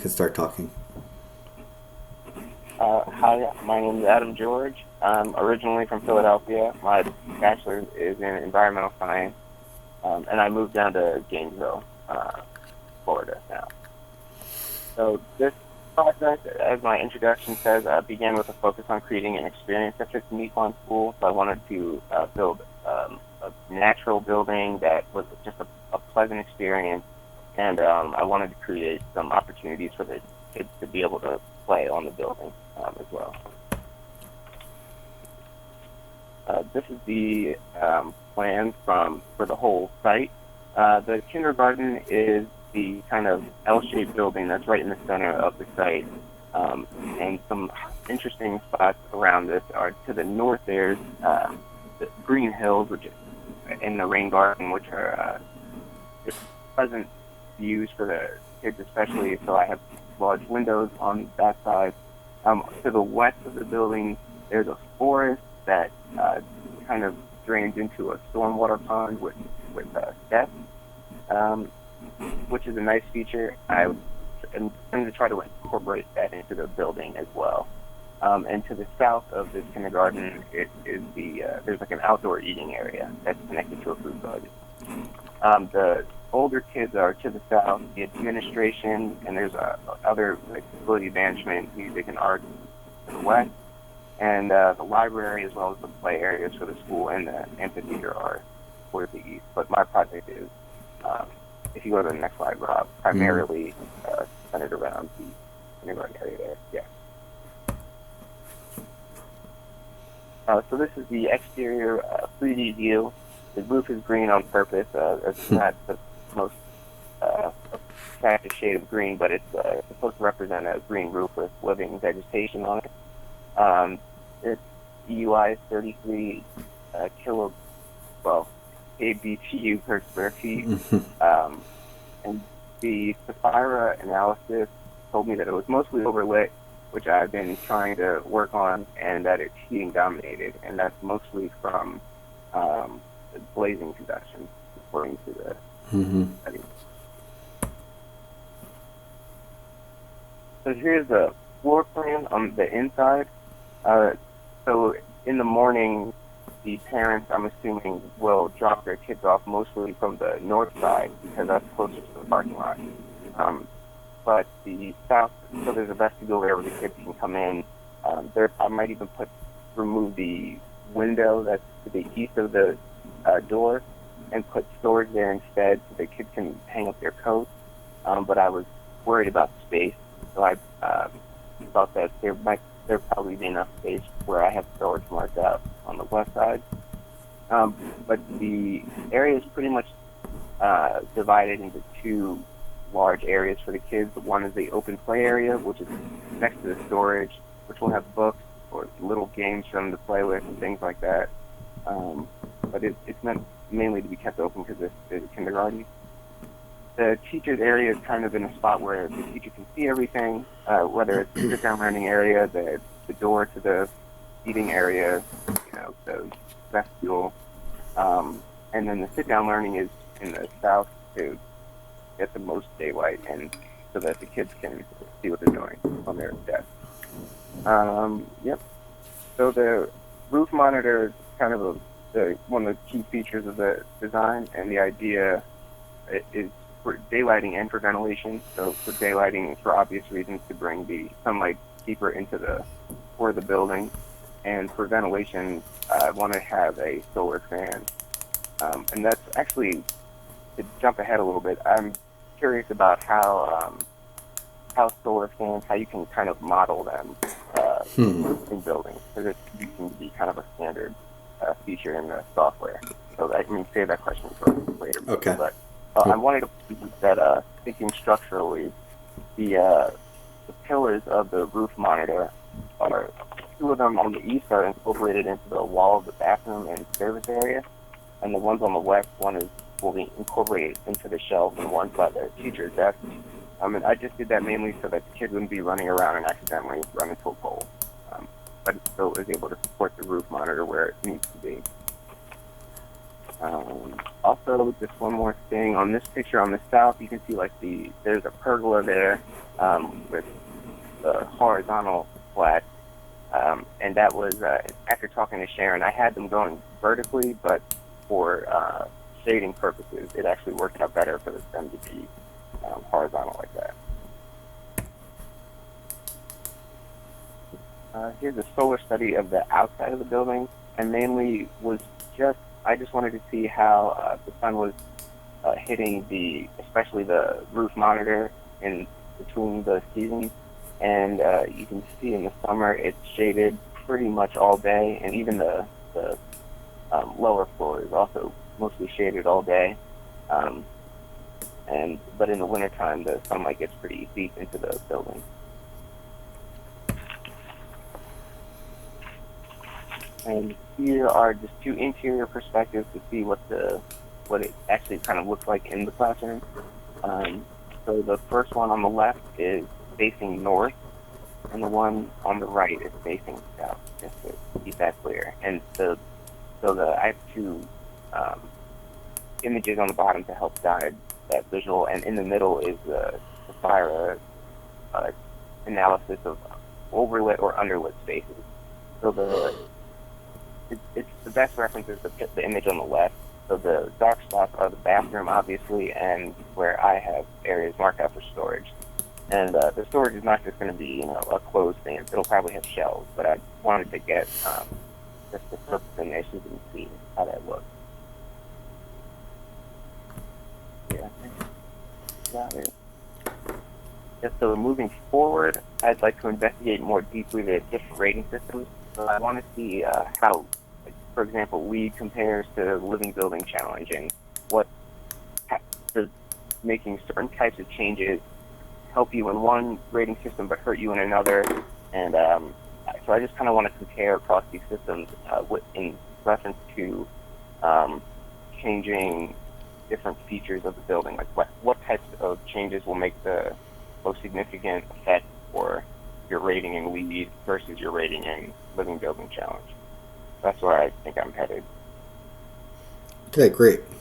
can start talking. Hi, my name is Adam George. I'm originally from Philadelphia. My bachelor's is in environmental science, and I moved down to Gainesville, Florida now. So this project, as my introduction says, began with a focus on creating an experience that fits Nippon School. So I wanted to build a natural building that was just a pleasant experience, and I wanted to create some opportunities for the kids to be able to play on the building as well. This is the plan for the whole site. The kindergarten is the kind of L-shaped building that's right in the center of the site. And some interesting spots around this are to the north. There's the Green Hills, which is in the rain garden, which are just pleasant views for the kids, especially. So I have large windows on that side. To the west of the building, there's a forest that kind of drains into a stormwater pond with steps, which is a nice feature. I'm going to try to incorporate that into the building as well. And to the south of this kindergarten, it is there's like an outdoor eating area that's connected to a food garden. The older kids are to the south, the administration, and there's other like facility management, music, and art to the west, and the library as well as the play areas for the school and the amphitheater are towards the east. But my project is, if you go to the next slide, Rob, primarily centered around the kindergarten area there. Yeah. So this is the exterior 3D view. The roof is green on purpose. It's not the most attractive shade of green, but it's supposed to represent a green roof with living vegetation on it. Its EUI is 33 kilo, well, kBTU per square feet. And the Sapphira analysis told me that it was mostly overlit, which I've been trying to work on, and that it's heating dominated, and that's mostly from blazing conduction, according to the study. So here's the floor plan on the inside. So in the morning, the parents, I'm assuming, will drop their kids off mostly from the north side because that's closer to the parking lot. But the south, so there's a vestibule there where the kids can come in. I might even remove the window that's to the east of the door and put storage there instead so the kids can hang up their coats. But I was worried about space, so I thought that there probably be enough space where I have storage marked out on the west side. But the area is pretty much divided into two large areas for the kids. One is the open play area, which is next to the storage, which will have books or little games for them to play with and things like that. But it's meant mainly to be kept open because it's kindergarten. The teacher's area is kind of in a spot where the teacher can see everything, whether it's the sit-down learning area, the door to the eating area, the vestibule, and then the sit-down learning is in the south to get the most daylight and so that the kids can see what they're doing on their desk. Yep. So the roof monitor is kind of one of the key features of the design, and the idea is for daylighting and for ventilation. So for daylighting, for obvious reasons, to bring the sunlight deeper into the core of the building, and for ventilation, I want to have a solar fan. And that's actually, to jump ahead a little bit, I'm curious about how solar fans, how you can kind of model them in buildings, because it can be kind of a standard feature in the software. So I can save that question for later. Okay. But I wanted to point that thinking structurally, the pillars of the roof monitor are, two of them on the east are incorporated into the wall of the bathroom and service area, and the ones on the west, will be incorporated into the shelf and one by the teacher's desk. And I just did that mainly so that the kid wouldn't be running around and accidentally run into a pole. But it still is able to support the roof monitor where it needs to be. Also, just one more thing on this picture on the south, you can see like there's a pergola there with the horizontal flat, and that was after talking to Sharon. I had them going vertically, but for shading purposes, it actually worked out better for them to be horizontal like that. Here's a solar study of the outside of the building, and mainly I just wanted to see how the sun was hitting especially the roof monitor in between the seasons. And you can see in the summer it's shaded pretty much all day, and even the lower floor is also mostly shaded all day. But in the wintertime, the sunlight gets pretty deep into the building. And here are just two interior perspectives to see what it actually kind of looks like in the classroom. So the first one on the left is facing north, and the one on the right is facing south, just to keep that clear. And I have two images on the bottom to help guide that visual, and in the middle is the fire analysis of overlit or underlit spaces. So it's the best reference is the image on the left. So the dark spots are the bathroom, obviously, and where I have areas marked out for storage. And the storage is not just going to be, a closed thing. It'll probably have shelves, but I wanted to get just the surface in there so you can see how that looks. Yeah, got it. Just so moving forward, I'd like to investigate more deeply the different rating systems. So I want to see how, for example, LEED compares to Living Building Challenge, and what does making certain types of changes help you in one rating system but hurt you in another. And so I just kind of want to compare across these systems in reference to changing different features of the building, like what types of changes will make the most significant effect for your rating in LEED versus your rating in Living Building Challenge. That's where I think I'm headed. Okay, great.